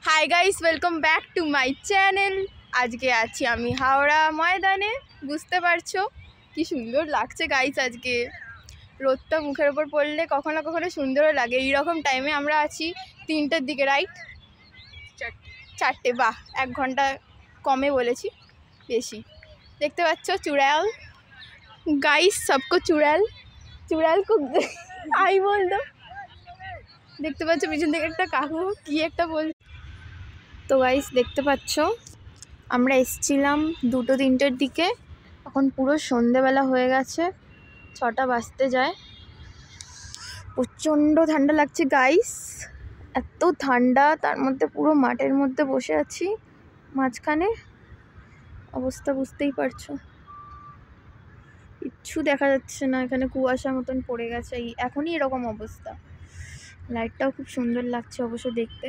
Hi guys, welcome back to my channel. আজকে আছি আমি হাওড়া ময়দানে। বুঝতে পারছো কি সুন্দর লাগছে গাইস। আজকে রোদটা মুখের ওপর পড়লে কখনো কখনো সুন্দরও লাগে। এইরকম টাইমে আমরা আছি 3টের দিকে, রাইট? 4টে, বাহ, 1 ঘন্টা কমে বলেছি, বেশি। দেখতে পাচ্ছ চুড়াল গাইস, সবকো চুড়াল চুড়াল কো আই বল দো। দেখতে পাচ্ছ পিছন থেকে একটা কাকু কি একটা বল। তো গাইস দেখতে পাচ্ছ আমরা এসছিলাম 2-3টের দিকে, এখন পুরো সন্ধেবেলা হয়ে গেছে, 6টা বাজতে যায়। প্রচণ্ড ঠান্ডা লাগছে গাইস, এত ঠান্ডা, তার মধ্যে পুরো মাঠের মধ্যে বসে আছি মাঝখানে। অবস্থা বুঝতেই পারছো, কিচ্ছু দেখা যাচ্ছে না, এখানে কুয়াশা মতন পড়ে গেছে, এখনই এরকম অবস্থা। লাইটটাও খুব সুন্দর লাগছে অবশ্য দেখতে।